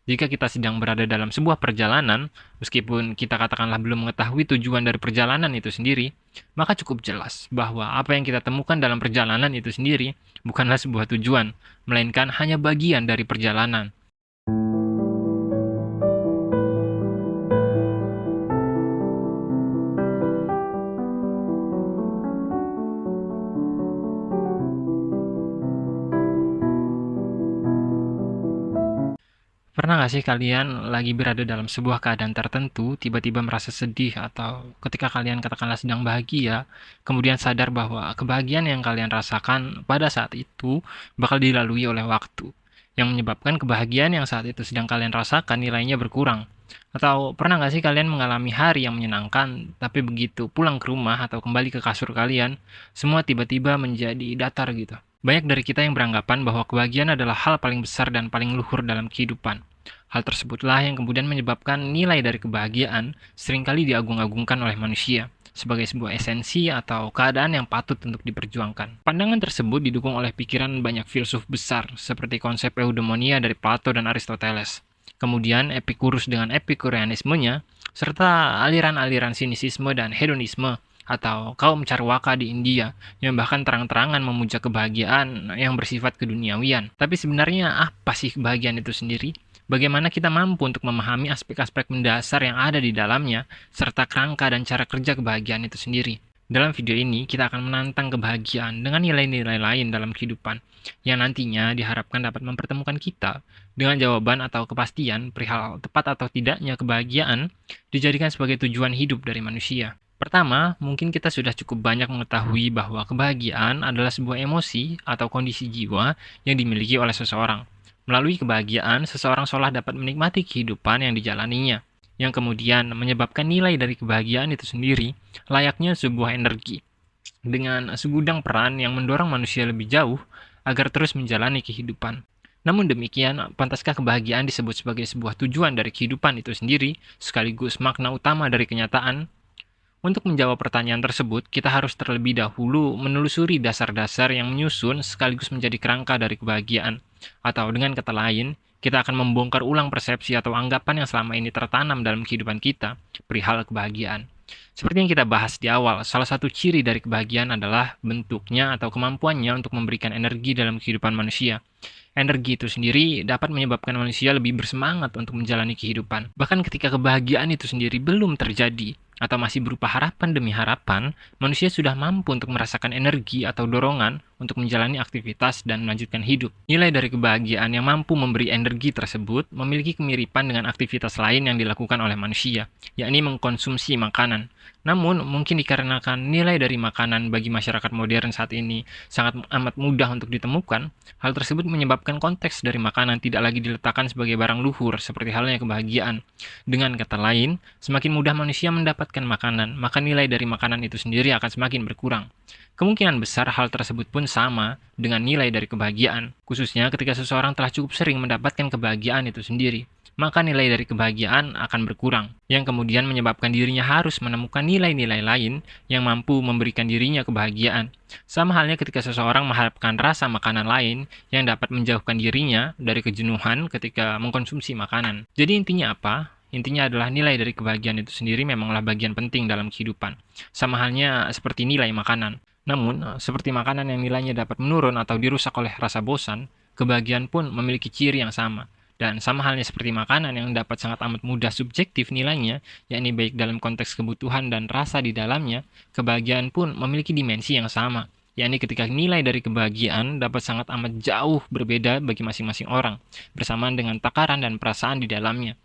Jika kita sedang berada dalam sebuah perjalanan, meskipun kita katakanlah belum mengetahui tujuan dari perjalanan itu sendiri, maka cukup jelas bahwa apa yang kita temukan dalam perjalanan itu sendiri bukanlah sebuah tujuan, melainkan hanya bagian dari perjalanan. Pernah nggak sih kalian lagi berada dalam sebuah keadaan tertentu, tiba-tiba merasa sedih, atau ketika kalian katakanlah sedang bahagia, kemudian sadar bahwa kebahagiaan yang kalian rasakan pada saat itu bakal dilalui oleh waktu, yang menyebabkan kebahagiaan yang saat itu sedang kalian rasakan nilainya berkurang? Atau pernah nggak sih kalian mengalami hari yang menyenangkan, tapi begitu pulang ke rumah atau kembali ke kasur kalian, semua tiba-tiba menjadi datar gitu? Banyak dari kita yang beranggapan bahwa kebahagiaan adalah hal paling besar dan paling luhur dalam kehidupan. Hal tersebutlah yang kemudian menyebabkan nilai dari kebahagiaan seringkali diagung-agungkan oleh manusia sebagai sebuah esensi atau keadaan yang patut untuk diperjuangkan. Pandangan tersebut didukung oleh pikiran banyak filsuf besar seperti konsep eudemonia dari Plato dan Aristoteles. Kemudian Epicurus dengan Epikureanismenya, serta aliran-aliran sinisisme dan hedonisme atau kaum Carwaka di India yang bahkan terang-terangan memuja kebahagiaan yang bersifat keduniawian. Tapi sebenarnya apa sih kebahagiaan itu sendiri? Bagaimana kita mampu untuk memahami aspek-aspek mendasar yang ada di dalamnya, serta kerangka dan cara kerja kebahagiaan itu sendiri. Dalam video ini, kita akan menantang kebahagiaan dengan nilai-nilai lain dalam kehidupan, yang nantinya diharapkan dapat mempertemukan kita dengan jawaban atau kepastian perihal tepat atau tidaknya kebahagiaan dijadikan sebagai tujuan hidup dari manusia. Pertama, mungkin kita sudah cukup banyak mengetahui bahwa kebahagiaan adalah sebuah emosi atau kondisi jiwa yang dimiliki oleh seseorang. Melalui kebahagiaan, seseorang seolah dapat menikmati kehidupan yang dijalaninya, yang kemudian menyebabkan nilai dari kebahagiaan itu sendiri layaknya sebuah energi, dengan segudang peran yang mendorong manusia lebih jauh agar terus menjalani kehidupan. Namun demikian, pantaskah kebahagiaan disebut sebagai sebuah tujuan dari kehidupan itu sendiri, sekaligus makna utama dari kenyataan? Untuk menjawab pertanyaan tersebut, kita harus terlebih dahulu menelusuri dasar-dasar yang menyusun sekaligus menjadi kerangka dari kebahagiaan. Atau dengan kata lain, kita akan membongkar ulang persepsi atau anggapan yang selama ini tertanam dalam kehidupan kita perihal kebahagiaan. Seperti yang kita bahas di awal, salah satu ciri dari kebahagiaan adalah bentuknya atau kemampuannya untuk memberikan energi dalam kehidupan manusia. Energi itu sendiri dapat menyebabkan manusia lebih bersemangat untuk menjalani kehidupan. Bahkan ketika kebahagiaan itu sendiri belum terjadi, atau masih berupa harapan demi harapan, manusia sudah mampu untuk merasakan energi atau dorongan untuk menjalani aktivitas dan melanjutkan hidup. Nilai dari kebahagiaan yang mampu memberi energi tersebut memiliki kemiripan dengan aktivitas lain yang dilakukan oleh manusia, yakni mengkonsumsi makanan. Namun, mungkin dikarenakan nilai dari makanan bagi masyarakat modern saat ini sangat amat mudah untuk ditemukan, hal tersebut menyebabkan konteks dari makanan tidak lagi diletakkan sebagai barang luhur seperti halnya kebahagiaan. Dengan kata lain, semakin mudah manusia mendapatkan makanan, maka nilai dari makanan itu sendiri akan semakin berkurang. Kemungkinan besar hal tersebut pun sama dengan nilai dari kebahagiaan, khususnya ketika seseorang telah cukup sering mendapatkan kebahagiaan itu sendiri. Maka nilai dari kebahagiaan akan berkurang, yang kemudian menyebabkan dirinya harus menemukan nilai-nilai lain yang mampu memberikan dirinya kebahagiaan. Sama halnya ketika seseorang mengharapkan rasa makanan lain yang dapat menjauhkan dirinya dari kejenuhan ketika mengkonsumsi makanan. Jadi intinya apa? Intinya adalah nilai dari kebahagiaan itu sendiri memanglah bagian penting dalam kehidupan. Sama halnya seperti nilai makanan. Namun, seperti makanan yang nilainya dapat menurun atau dirusak oleh rasa bosan, kebahagiaan pun memiliki ciri yang sama. Dan sama halnya seperti makanan yang dapat sangat amat mudah subjektif nilainya, yakni baik dalam konteks kebutuhan dan rasa di dalamnya, kebahagiaan pun memiliki dimensi yang sama, yakni ketika nilai dari kebahagiaan dapat sangat amat jauh berbeda bagi masing-masing orang, bersamaan dengan takaran dan perasaan di dalamnya.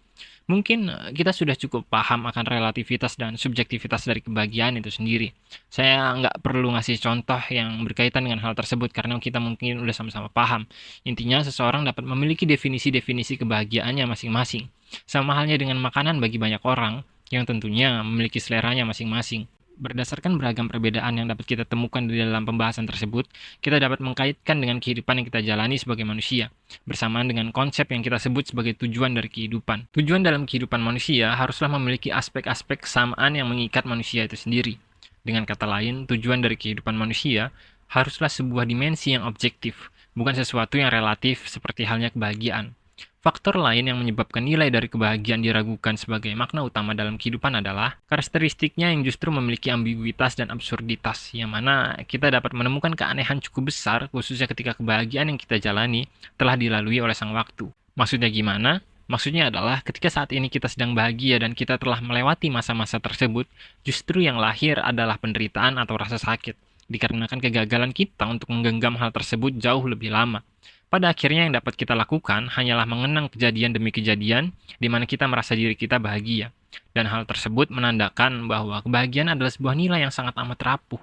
Mungkin kita sudah cukup paham akan relativitas dan subjektivitas dari kebahagiaan itu sendiri. Saya nggak perlu ngasih contoh yang berkaitan dengan hal tersebut karena kita mungkin udah sama-sama paham. Intinya seseorang dapat memiliki definisi-definisi kebahagiaannya masing-masing. Sama halnya dengan makanan bagi banyak orang yang tentunya memiliki seleranya masing-masing. Berdasarkan beragam perbedaan yang dapat kita temukan di dalam pembahasan tersebut, kita dapat mengkaitkan dengan kehidupan yang kita jalani sebagai manusia, bersamaan dengan konsep yang kita sebut sebagai tujuan dari kehidupan. Tujuan dalam kehidupan manusia haruslah memiliki aspek-aspek kesamaan yang mengikat manusia itu sendiri. Dengan kata lain, tujuan dari kehidupan manusia haruslah sebuah dimensi yang objektif, bukan sesuatu yang relatif seperti halnya kebahagiaan. Faktor lain yang menyebabkan nilai dari kebahagiaan diragukan sebagai makna utama dalam kehidupan adalah karakteristiknya yang justru memiliki ambiguitas dan absurditas, yang mana kita dapat menemukan keanehan cukup besar, khususnya ketika kebahagiaan yang kita jalani telah dilalui oleh sang waktu. Maksudnya gimana? Maksudnya adalah ketika saat ini kita sedang bahagia dan kita telah melewati masa-masa tersebut, justru yang lahir adalah penderitaan atau rasa sakit, dikarenakan kegagalan kita untuk menggenggam hal tersebut jauh lebih lama. Pada akhirnya yang dapat kita lakukan hanyalah mengenang kejadian demi kejadian di mana kita merasa diri kita bahagia. Dan hal tersebut menandakan bahwa kebahagiaan adalah sebuah nilai yang sangat amat rapuh,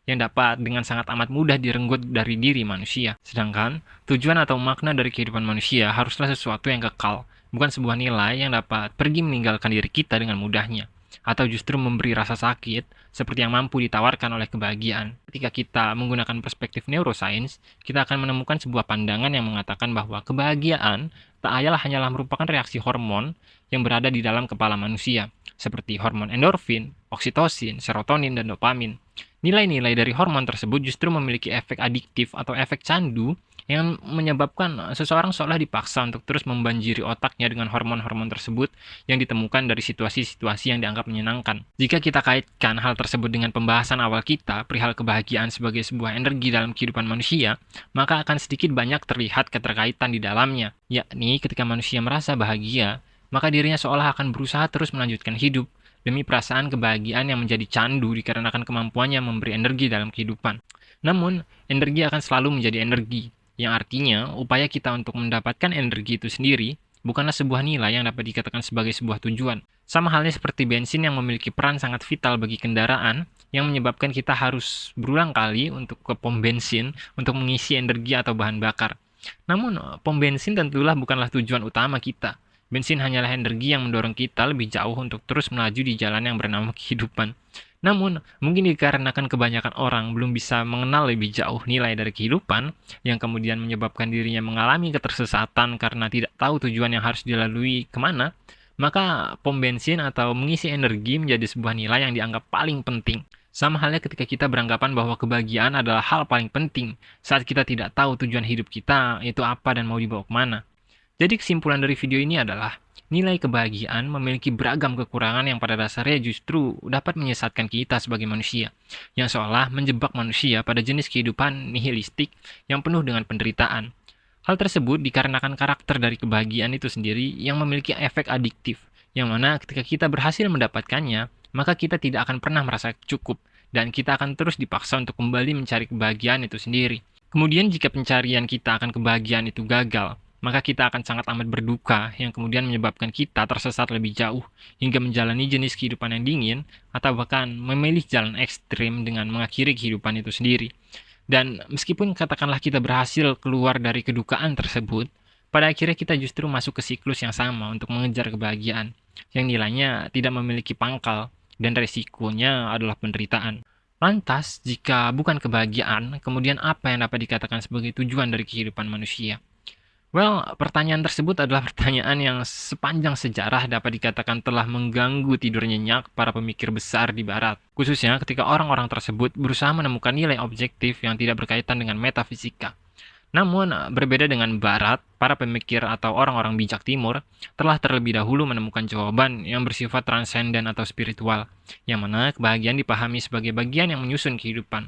yang dapat dengan sangat amat mudah direnggut dari diri manusia. Sedangkan, tujuan atau makna dari kehidupan manusia haruslah sesuatu yang kekal, bukan sebuah nilai yang dapat pergi meninggalkan diri kita dengan mudahnya, atau justru memberi rasa sakit seperti yang mampu ditawarkan oleh kebahagiaan. Ketika kita menggunakan perspektif neuroscience, kita akan menemukan sebuah pandangan yang mengatakan bahwa kebahagiaan tak hanyalah merupakan reaksi hormon yang berada di dalam kepala manusia, seperti hormon endorfin, oksitosin, serotonin, dan dopamin. Nilai-nilai dari hormon tersebut justru memiliki efek adiktif atau efek candu yang menyebabkan seseorang seolah dipaksa untuk terus membanjiri otaknya dengan hormon-hormon tersebut yang ditemukan dari situasi-situasi yang dianggap menyenangkan. Jika kita kaitkan hal tersebut dengan pembahasan awal kita, perihal kebahagiaan sebagai sebuah energi dalam kehidupan manusia, maka akan sedikit banyak terlihat keterkaitan di dalamnya, yakni ketika manusia merasa bahagia, maka dirinya seolah akan berusaha terus melanjutkan hidup demi perasaan kebahagiaan yang menjadi candu dikarenakan kemampuannya memberi energi dalam kehidupan. Namun, energi akan selalu menjadi energi, yang artinya upaya kita untuk mendapatkan energi itu sendiri bukanlah sebuah nilai yang dapat dikatakan sebagai sebuah tujuan. Sama halnya seperti bensin yang memiliki peran sangat vital bagi kendaraan yang menyebabkan kita harus berulang kali untuk ke pom bensin untuk mengisi energi atau bahan bakar. Namun, pom bensin tentulah bukanlah tujuan utama kita. Bensin hanyalah energi yang mendorong kita lebih jauh untuk terus melaju di jalan yang bernama kehidupan. Namun, mungkin dikarenakan kebanyakan orang belum bisa mengenal lebih jauh nilai dari kehidupan, yang kemudian menyebabkan dirinya mengalami ketersesatan karena tidak tahu tujuan yang harus dilalui kemana, maka pom bensin atau mengisi energi menjadi sebuah nilai yang dianggap paling penting. Sama halnya ketika kita beranggapan bahwa kebahagiaan adalah hal paling penting saat kita tidak tahu tujuan hidup kita itu apa dan mau dibawa kemana. Jadi kesimpulan dari video ini adalah, nilai kebahagiaan memiliki beragam kekurangan yang pada dasarnya justru dapat menyesatkan kita sebagai manusia, yang seolah menjebak manusia pada jenis kehidupan nihilistik yang penuh dengan penderitaan. Hal tersebut dikarenakan karakter dari kebahagiaan itu sendiri yang memiliki efek adiktif, yang mana ketika kita berhasil mendapatkannya, maka kita tidak akan pernah merasa cukup, dan kita akan terus dipaksa untuk kembali mencari kebahagiaan itu sendiri. Kemudian jika pencarian kita akan kebahagiaan itu gagal, maka kita akan sangat amat berduka yang kemudian menyebabkan kita tersesat lebih jauh hingga menjalani jenis kehidupan yang dingin atau bahkan memilih jalan ekstrim dengan mengakhiri kehidupan itu sendiri. Dan meskipun katakanlah kita berhasil keluar dari kedukaan tersebut, pada akhirnya kita justru masuk ke siklus yang sama untuk mengejar kebahagiaan yang nilainya tidak memiliki pangkal dan resikonya adalah penderitaan. Lantas, jika bukan kebahagiaan, kemudian apa yang dapat dikatakan sebagai tujuan dari kehidupan manusia? Well, pertanyaan tersebut adalah pertanyaan yang sepanjang sejarah dapat dikatakan telah mengganggu tidur nyenyak para pemikir besar di Barat. Khususnya ketika orang-orang tersebut berusaha menemukan nilai objektif yang tidak berkaitan dengan metafisika. Namun, berbeda dengan Barat, para pemikir atau orang-orang bijak Timur telah terlebih dahulu menemukan jawaban yang bersifat transenden atau spiritual, yang mana kebahagiaan dipahami sebagai bagian yang menyusun kehidupan,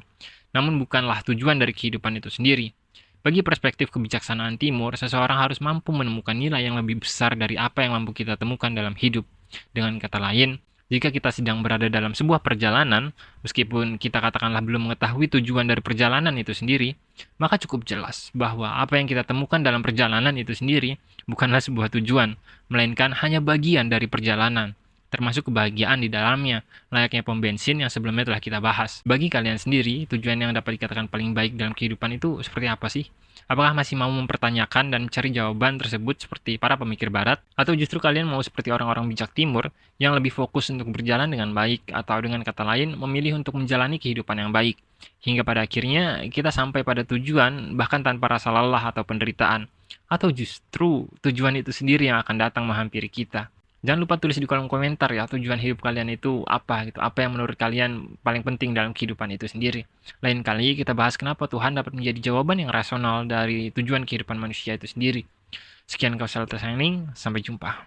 namun bukanlah tujuan dari kehidupan itu sendiri. Bagi perspektif kebijaksanaan Timur, seseorang harus mampu menemukan nilai yang lebih besar dari apa yang mampu kita temukan dalam hidup. Dengan kata lain, jika kita sedang berada dalam sebuah perjalanan, meskipun kita katakanlah belum mengetahui tujuan dari perjalanan itu sendiri, maka cukup jelas bahwa apa yang kita temukan dalam perjalanan itu sendiri bukanlah sebuah tujuan, melainkan hanya bagian dari perjalanan, termasuk kebahagiaan di dalamnya, layaknya pom bensin yang sebelumnya telah kita bahas. Bagi kalian sendiri, tujuan yang dapat dikatakan paling baik dalam kehidupan itu seperti apa sih? Apakah masih mau mempertanyakan dan mencari jawaban tersebut seperti para pemikir Barat? Atau justru kalian mau seperti orang-orang bijak Timur yang lebih fokus untuk berjalan dengan baik, atau dengan kata lain, memilih untuk menjalani kehidupan yang baik? Hingga pada akhirnya kita sampai pada tujuan bahkan tanpa rasa lelah atau penderitaan. Atau justru tujuan itu sendiri yang akan datang menghampiri kita. Jangan lupa tulis di kolom komentar ya, tujuan hidup kalian itu apa gitu. Apa yang menurut kalian paling penting dalam kehidupan itu sendiri. Lain kali kita bahas kenapa Tuhan dapat menjadi jawaban yang rasional dari tujuan kehidupan manusia itu sendiri. Sekian Kausalata Signing, sampai jumpa.